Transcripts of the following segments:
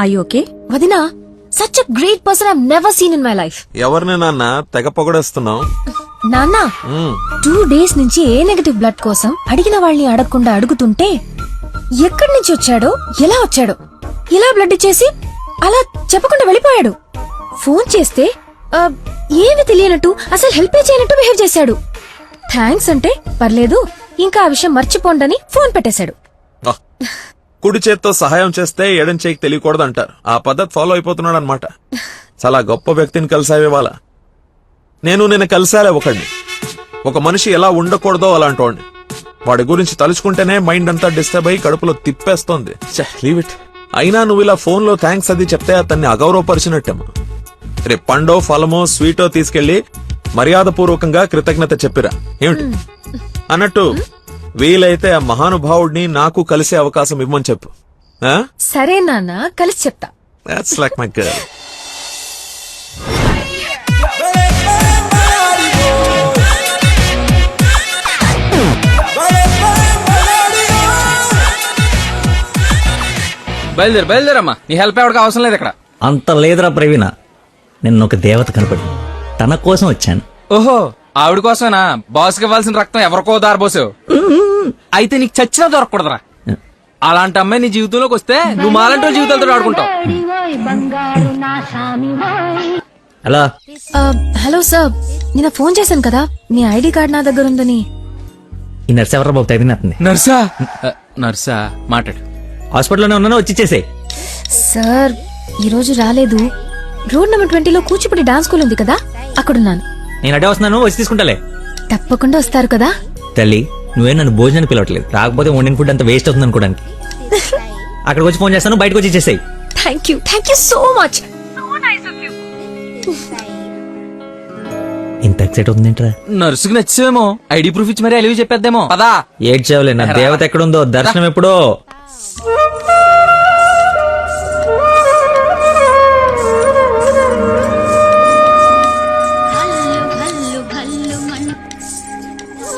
I okay వదినా? Such a great person I never seen in my life. ఎవరిని నాన్న తెగ పొగడేస్తున్నావు? నాన్న 2 days నుంచి ఏ నెగటివ్ బ్లడ్ కోసం అడిగిన వాళ్ళని అడగకుండా అడుగుతుంటే ఎక్కడి నుంచి వచ్చాడో ఎలా వచ్చాడో ఇలా బ్లడ్ ఇచ్చేసి అలా చెప్పకుండా వెళ్ళిపోయాడు. ఫోన్ చేస్తే ఏమి తెలియనట్టు అసలు హెల్ప్ చేయనట్టు బిహేవ్ చేశాడు. థ్యాంక్స్ అంటే పర్లేదు ఇంకా ఆ విషయం మర్చిపోండని ఫోన్ పెట్టేశాడు. కుడి చేత్తో సహాయం చేస్తే ఎడం చేయికి తెలియకూడదు అంటారు. ఆ పద్ధతి ఫాలో అయిపోతున్నాడు అనమాట. చాలా గొప్ప వ్యక్తిని కలిసావే వాళ్ళ. నేను నిన్న కలిసాలే ఒకడిని. ఒక మనిషి ఎలా ఉండకూడదో అలాంటి వాడిని. వాడి గురించి తలుచుకుంటేనే మైండ్ అంతా డిస్టర్బ్ అయ్యి కడుపులో తిప్పేస్తోంది. Leave it. అయినా నువ్వు ఇలా ఫోన్ లో థ్యాంక్స్ అది చెప్తే అతన్ని అగౌరవపరిచినట్టేమో. రేపు పండో ఫలమో స్వీటో తీసుకెళ్లి మర్యాదపూర్వకంగా కృతజ్ఞత చెప్పిరా ఏమిటి అన్నట్టు. వీలైతే ఆ మహానుభావుడిని నాకు కలిసే అవకాశం ఇవ్వమని చెప్పు. సరే నాన్న, కలిసి చెప్తా. That's like my girl. బయలుదేరమ్మా, నీ హెల్ప్ ఎవరికి అవసరం లేదు ఇక్కడ. అంత లేదురా ప్రవీణ, నిన్న ఒక దేవత కనపడి తన కోసం వచ్చాను. ఓహో, ఆవిడ కోసమేనా బాస్ కి ఇవ్వాల్సిన రక్తం ఎవరికో దారబోసావు? అయితే నీకు చచ్చినా దొరకకూడదురా. అలాంటి అమ్మాయి నీ జీవితంలోకి వస్తే నువ్వు మాలంటి వాళ్ళ జీవితాలతో ఆడుకుంటావు. హలో హలో సార్, నిన్న ఫోన్ చేశాను కదా, మీ ఐడి కార్డ్ నా దగ్గర ఉందని. ఈ నర్స్ ఎవరు బాబు తగినట్టుంది? నర్సా మాట్లాడు. హాస్పిటల్లోనే ఉన్నాను, వచ్చి ఇచ్చేసేయ్. సార్ ఈ రోజు రాలేదు. రోడ్ నెంబర్ 20లో కూచిపూడి డాన్స్ స్కూల్ ఉంది కదా, అక్కడున్నాను. నేను అడే వస్తున్నాను, వచ్చి తీసుకుంటాలే. తప్పకుండా వస్తారు కదా? తల్లి, నువ్వే నన్ను భోజనానికి పిలవట్లేదు. రాకపోతే వండిన ఫుడ్ అంత వేస్ట్ అవుతుంది అనుకోడానికి. అక్కడికి వచ్చి ఫోన్ చేస్తాను, బయటకు వచ్చి ఇచ్చేసేయ్. Thank you so much. ఇంత ఎక్సైట్ అవుతుందేంట్రా? నర్సుకి నచ్చేమో, ఐడి ప్రూఫ్ ఇచ్చి మరీ అలివి చెప్పేద్దేమో. పదా ఏడ్చేవలే, నా దేవత ఎక్కడుందో దర్శనం ఎప్పుడో.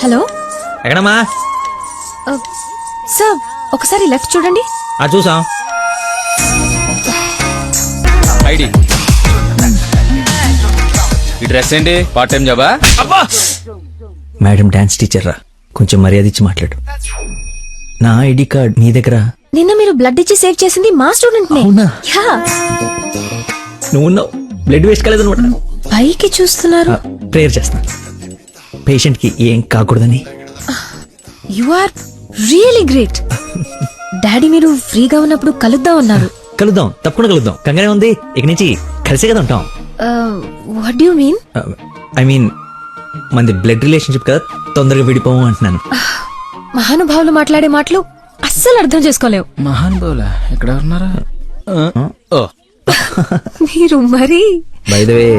హలో, ఎక్కడమ్మా? సార్ ఒకసారి లెఫ్ట్ చూడండి. చూసాం. ఐడి. ఈ డ్రెస్ ఏంటి? పార్ట్ టైం జాబా? మేడం డాన్స్ టీచర్ రా, కొంచెం మర్యాద ఇచ్చి మాట్లాడు. నా ఐడి కార్డ్ నీ దగ్గర. నిన్న మీరు బ్లడ్ ఇచ్చి సేవ్ చేసింది మా స్టూడెంట్ నే. అవునా? యా. నువ్వు బ్లడ్ వేస్ట్ కాలేదు అనమాట. పైకి చూస్తున్నారు. ప్రేయర్ చేస్తా, పేషెంట్ కి ఏం కాకూడదని. You are really great. Daddy మీరు ఫ్రీగా ఉన్నప్పుడు కలుద్దాం అన్నారు. కలుద్దాం, తప్పకుండా కలుద్దాం. కంగానే ఉంది, ఇక నుంచి కలిసే కదా ఉంటాం. What do you mean? I mean మనది బ్లడ్ రిలేషన్షిప్ కదా, తొందరగా విడిపోము అంటున్నాను. మహానుభావులు మాట్లాడే మాటలు అస్సలు అర్థం చేసుకోలేవు. మహానుభావులా? ఎక్కడ ఉన్నారా? మీరు మరి. By the way,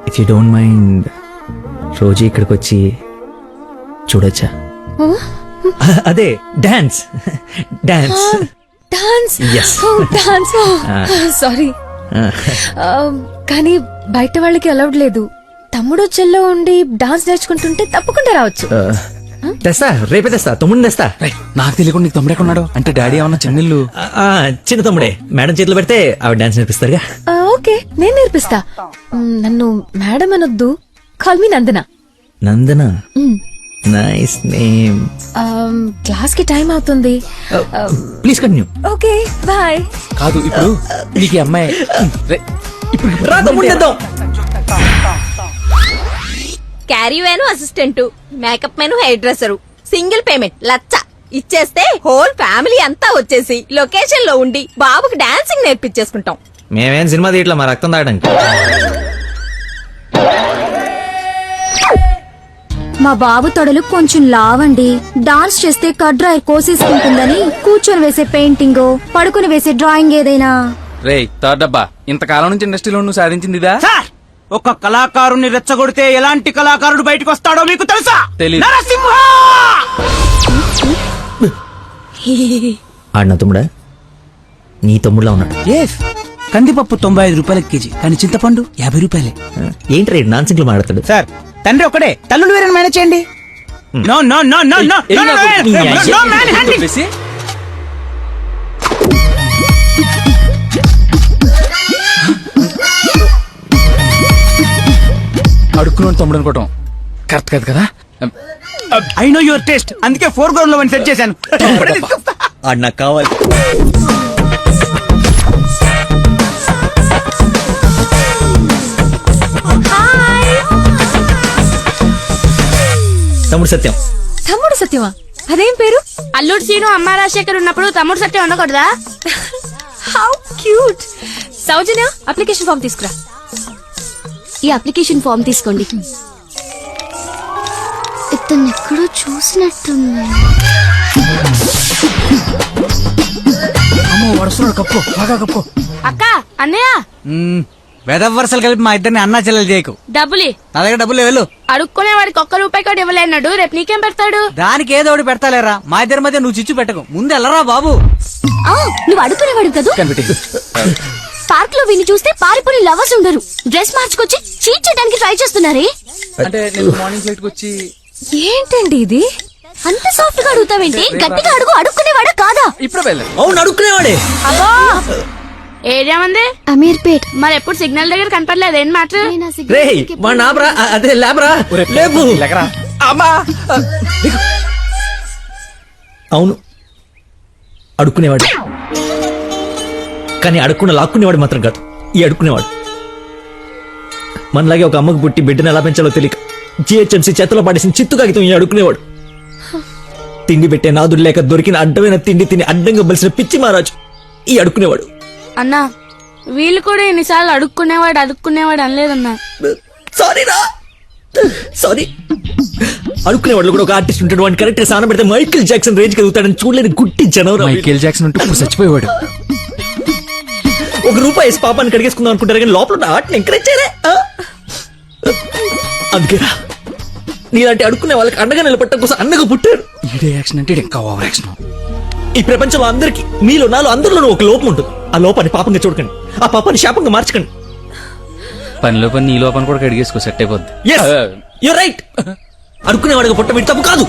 if you don't mind, రోజు ఇక్కడికి వచ్చి చూడొచ్చా? అదే dance. Dance dance. Yes. Dance. Sorry, కానీ బయట వాళ్ళకి అలౌడ్ లేదు. తమ్ముడు చెల్లో ఉండి డాన్స్ నేర్చుకుంటుంటే తప్పకుండా రావచ్చు. తెస్తా, రేపే తెస్తా, తమ్ముడిని తెస్తా. నాకు తెలియకుండా నీకు తమ్ముడు ఎక్కడున్నాడు? అంటే డాడీ ఏమన్నా చెన్నెళ్ళు? చిన్న తమ్ముడే, మేడం చేతిలో పెడితే ఆవిడ డాన్స్ నేర్పిస్తారుగా. ఓకే, నేను నేర్పిస్తా. నన్ను మేడం అనొద్దు, call me Nandana. Nandana, nice name. Class కి టైం అవుతుంది. Please continue. Okay, bye. కాదు, ఇప్పుడు నీకు అమ్మాయి caravan assistant, makeup man hairdresser, single payment 1,00,000 ఇచ్చేస్తే హోల్ ఫ్యామిలీ అంతా వచ్చేసి లొకేషన్ లో ఉండి బాబుకి డాన్సింగ్ నేర్పించేసుకుంటాం. మేమేం సినిమా తీయట్లా, మా రక్తం తాగడానికి. మా బాబు తొడలు కొంచెం లావండి. డాన్స్ చేస్తే కట్ డ్రైర్ కోసేసుకుంటుందని కూర్చొని వేసే పెయింటింగ్, పడుకుని వేసే డ్రాయింగ్ ఏదైనా. రే థర్డ్ డబ్బా, ఇంతకాలం నుంచి ఇండస్ట్రీలో నువ్వు సాధించింది ఇదా? ఒక కళాకారుని రెచ్చగొడితే ఎలాంటి కళాకారుడు బయటకు వస్తాడో మీకు తెలుసా? తెలీదు. నరసింహ! ఆడిన తమ్ముడా? నీ తమ్ముడులా ఉన్నాడు. కందిపప్పు 95 రూపాయల కేజీ, కానీ చింతపండు 50 రూపాయలే. ఏంటి రేడు నాన్సింగ్లు మాట్లాడతాడు? సార్, తండ్రి ఒకడే, తల్లులు వేరే మేనేజ్ చేయండి. No no no no no no man handing. లో తమ్ముడు అనుకోవటం కరెక్ట్ కాదు కదా. ఐ నో యువర్ టేస్ట్, అందుకే 4 గ్రౌండ్ లో సెట్ చేశాను. ఆడు నాకు కావాలి. తమ్ముడు సత్యం. తమ్ముడు సత్యమా? అదేం పేరు? అల్లుడు సీను అమ్మ రాజశేఖర్ ఉన్నప్పుడు తమ్ముడు సత్యం ఉండకూడదా? How cute. Soujanya, application form తీసుకురా. ఈ అప్లికేషన్ ఫామ్ తీసుకోండి. ఇతను ఎక్కడో చూసినట్టుంది. అమ్మో వరుసలో కప్పు, బాగా కప్పు. అక్క, అన్నయ్య వెదవ వరుసలు కలిపి మా ఇద్దరిని అన్నా చెల్లెలు చేయకు. డబ్బులి నా దగ్గర డబ్బులు వెళ్ళు. అడుక్కునే వాడికి ₹1 కూడా ఇవ్వలేనాడు, రేపు నీకేం పెడతాడు? దానికి ఏదో ఒకటి పెడతాలేరా, మా ఇద్దరి మధ్య నువ్వు చిచ్చు పెట్టకు. ముందు వెళ్ళరా బాబు. నువ్వు అడుక్కునేవాడు కదా. పార్క్ లో విని చూస్తే పారిపోయి లవర్స్ ఉండరు, డ్రెస్ మార్చుకొచ్చి చీట్ చేయడానికి ట్రై చేస్తున్నారే. అంటే నేను మార్నింగ్ ఫ్లైట్ కి వచ్చి ఏంటండి ఇది? అంత సాఫ్ట్ గా అడుగుతావేంటి? గట్టిగా అడుగు, అడుక్కునేవాడా కాదా? ఇప్పుడు వెళ్ళాను. అవును అడుక్కునేవాడే. అబ్బో ఏరియా మంది అమీర్పేట్. మరి ఎప్పుడు సిగ్నల్ దగ్గర కనపడలేదు, ఏం మాట? రే వాడు నాబ్రా, అదే లేబ్రా, లేపు. అమ్మా అవును అడుక్కునేవాడు, కానీ అడుక్కున్న లాక్కునేవాడు మాత్రం కాదు ఈ అడుక్కునేవాడు. మనలాగే ఒక అమ్మకు పుట్టి బిడ్డను ఎలా పెంచాలో తెలియక జిహెచ్ఎంసీ చేతిలో పడేసిన చిత్తు కాగితం ఈ అడుక్కునేవాడు. తిండి పెట్టే నాదుడు లేక దొరికిన అడ్డమైన తిండి తిని అడ్డంగా బలిసిన పిచ్చి మహారాజు ఈ అడుక్కునేవాడు. అన్నా వీళ్ళు కూడా ఎన్నిసార్లు అడుక్కునేవాడు అనలేదన్నా. సారీరా, సారీ. అడుక్కునేవాడు కూడా ఒక ఆర్టిస్ట్ ఉంటాడు, వాడిని కరెక్ట్ గా సాన పెడితే మైకేల్ జాక్సన్ రేంజ్ కలుగుతాడని చూడలేని గుట్టించాను. మైకేల్ జాక్సన్ ఉంటే ఇప్పుడు చచ్చిపోయేవాడు. ₹1 వేసి పాపాన్ని కడిగేసుకుందాం అనుకుంటారు కానీ లోపల ఉన్న ఆర్ట్ని ఎంకరేజ్ చేయలే. అందుకేరా నీలాంటి అడుక్కునే వాళ్ళకి అండగా నిలబట్టడం కోసం అన్నగా పుట్టారు. ఈడే యాక్షన్ అంటే ఇంకా ఓవర్ యాక్షన్. ఈ ప్రపంచంలో అందరికి మీలో నాలో అందరిలోనూ ఒక లోపం ఉంటుంది. ఆ లోపాన్ని పాపంగా చూడకండి, ఆ పాపాన్ని శాపంగా మార్చకండి. పనిలో పని నీ లోపల కూడా కడిగేసుకో, సెట్ అయిపోద్ది. You're right. అడుక్కునేవాడిగా పుట్ట వీడి తప్పు కాదు,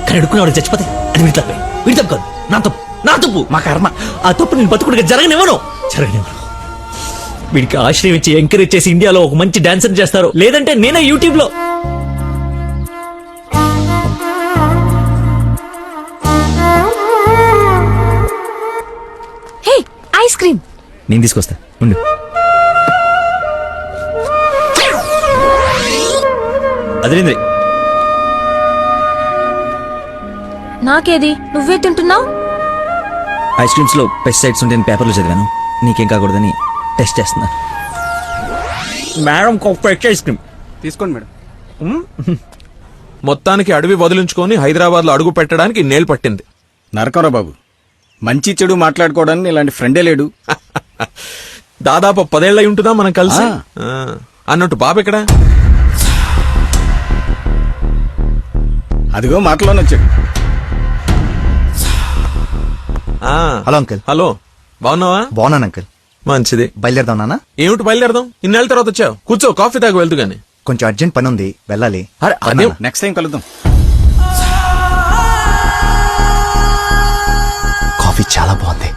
కానీ అడుక్కునేవాడికి చచ్చిపోతే అది వీడి తప్పే. వీడి తప్పు కాదు, నా తప్పు, మా కర్మ. ఆ తప్పు నేను బతుకుడిగా జరగనివ్వను. వీడికి ఆశ్రయం ఇచ్చి ఎంకరేజ్ చేసి ఇండియాలో ఒక మంచి డాన్సర్ చేస్తారు, లేదంటే నేనే యూట్యూబ్ లో. హే, ఐస్ క్రీమ్. నేను తీసుకొస్తా ఉండు. అదేంద్రి నాకేది? నువ్వే తింటున్నావు. ఐస్ క్రీమ్స్ లో పెస్టిసైడ్స్ ఉంటే పేపర్లో చదివాను, నీకేం కాకూడదని టెస్ట్ చేస్తున్నా. మేడం ఐస్ క్రీమ్ తీసుకోండి మేడం. మొత్తానికి అడవి వదిలించుకొని హైదరాబాద్ లో అడుగు పెట్టడానికి నేలు పట్టింది. నరకరా బాబు, మంచి చెడు మాట్లాడుకోవడానికి ఇలాంటి ఫ్రెండే లేడు. దాదాపు 10 ఏళ్ళు అయి ఉంటుందా మనం కలిసి. ఆ. అన్నట్టు బాబు ఎక్కడ? అదిగో మాటలోనే వచ్చాడు. Hello uncle. హలో, బాగున్నావా? బాగున్నాను అంకుల్. మంచిది. బయలుదేరదాం నాన్న? ఏమిటి బయలుదేరదాం? ఇన్నేళ్ళ తర్వాత వచ్చావు, కూర్చో, కాఫీ తాగి వెళ్తూ గాని. కొంచెం అర్జెంట్ పని ఉంది, వెళ్ళాలి. అదే నెక్స్ట్ టైం కలుద్దాం. కాఫీ చాలా బాగుంది,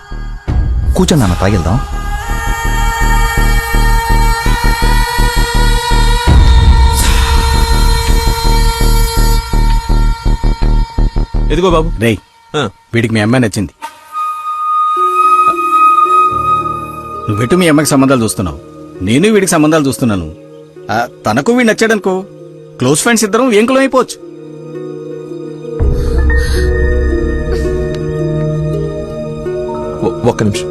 కూర్చొని నాన్న తాగిద్దాం. ఎదిగో బాబు. రేయ్, ఆ, వీడికి మీ అమ్మాయి నచ్చింది. నువ్వెటు మీ అమ్మకి సంబంధాలు చూస్తున్నావు, నేను వీడికి సంబంధాలు చూస్తున్నాను. తనకు వీడు నచ్చాడనుకో, క్లోజ్ ఫ్రెండ్స్ ఇద్దరం ఏంకులం అయిపోవచ్చు. ఒక్క నిమిషం.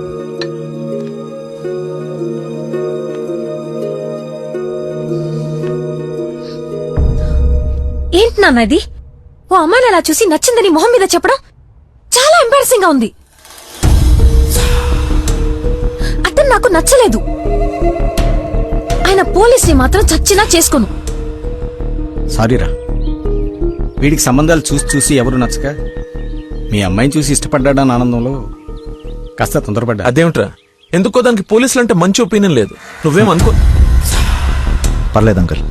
ఏంటి నాన్న ఇది? ఓ అమ్మాయిని అలా చూసి నచ్చిందని మొహం మీద చెప్పడం చాలా ఎంబారసింగ్ గా ఉంది. అతను నాకు నచ్చలేదు. ఆయన పోలీసుని మాత్రం చచ్చినా చేసుకోను. సారీరా, వీడికి సంబంధాలు చూసి చూసి ఎవరు నచ్చక మీ అమ్మాయిని చూసి ఇష్టపడ్డాడని ఆనందంలో కాస్త తొందరపడ్డా. అదేమిట్రా, ఎందుకో దానికి పోలీసులు అంటే మంచి ఒపీనియన్ లేదు. నువ్వేమనుకో. పర్లేదు అంకుల్,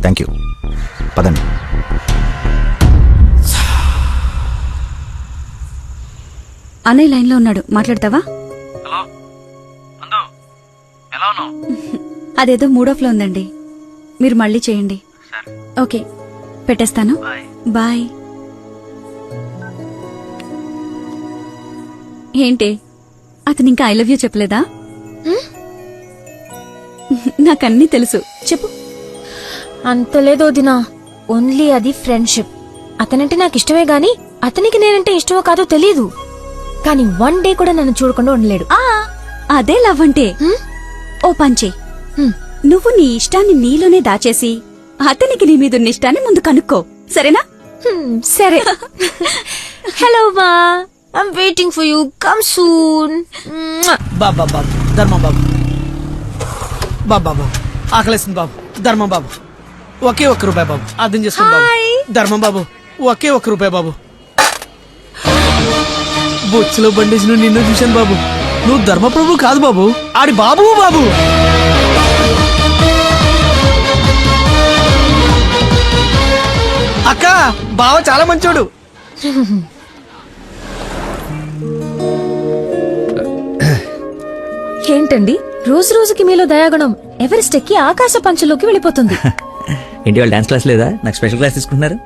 థ్యాంక్ యూ. పదండి. అన్నయ్య లైన్ లో ఉన్నాడు, మాట్లాడతావా? అదేదో మూడ్ ఆఫ్ లో ఉందండి, మీరు మళ్ళీ చేయండి. ఓకే పెట్టేస్తాను బాయ్. ఏంటి అతను ఇంకా ఐ లవ్ యూ చెప్పలేదా? నాకన్నీ తెలుసు, చెప్పు. అంత లేదో దినా, ఓన్లీ అది ఫ్రెండ్షిప్. అతనంటే నాకు ఇష్టమే గాని అతనికి నేనంటే ఇష్టమో కాదో తెలియదు. కానీ వన్ డే కూడా నన్ను చూడకుండా ఉండలేడు. అదే లవ్ అంటే. ఓ పంచే, నువ్వు నీ ఇష్టాన్ని నీలోనే దాచేసి అతనికి నీ మీదున్న ఇష్టాన్ని ముందు కనుక్కో, సరేనా? సరే. హలో మా, I'm waiting for you, come soon. బాబా బాబు ధర్మం బాబు, బాబా బాబు ఆకలేస్తుంది బాబు, ధర్మం బాబు ఒకే ఒక్క రూపాయి బాబు, అర్థం చేసుకోండి బాబు. ధర్మం బాబు ఒకే ఒక్క రూపాయి బాబు. బొచ్చులో బండేసి నిన్ను చూశాను బాబు, నువ్వు ధర్మప్రభు కాదు బాబు, ఆడి బాబు బాబు. అక్క బావ చాలా మంచోడు. ఏంటండి రోజు రోజుకి మీలో దయాగుణం ఎవరెస్ట్ ఎక్కి ఆకాశ పంచలోకి వెళ్ళిపోతుంది. ఏంటి వాళ్ళు డాన్స్ క్లాస్ లేదా? నాకు స్పెషల్ క్లాస్ తీసుకుంటున్నారు.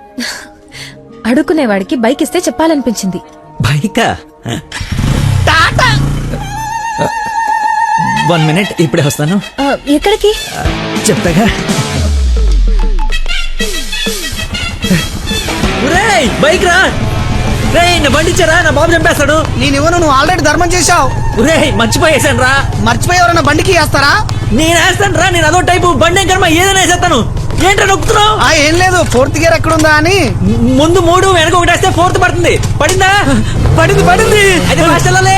అడుక్కునేవాడికి బైక్ ఇస్తే చెప్పాలనిపించింది. బైకా? 1 minute, ఇప్పుడే వస్తాను. ఎక్కడికి? చెప్తాగా. ఒరేయ్, బైక్ రా. రేయ్, నా బండి ఇచ్చారా, నా బాబు చంపేస్తాడు. నేనివ్వను, నువ్వు ఆల్రెడీ ధర్మం చేశావు. ఒరేయ్, మర్చిపోయేసాను రా. మర్చిపోయి ఎవరైనా బండికి వేస్తారా? నేను వేస్తాను రా, నేను అదో టైపు బండి ఏం కర్మ, ఏదైనా వేసేస్తాను. ఏంటో నొక్కుతున్నావు? ఏం లేదు, 4th గేర్ ఎక్కడుందా అని. ముందు 3 వెనక 1 వేస్తే 4th పడుతుంది. పడిందా? పడింది. అయితే ఫాస్ట్ వెళ్ళాలి.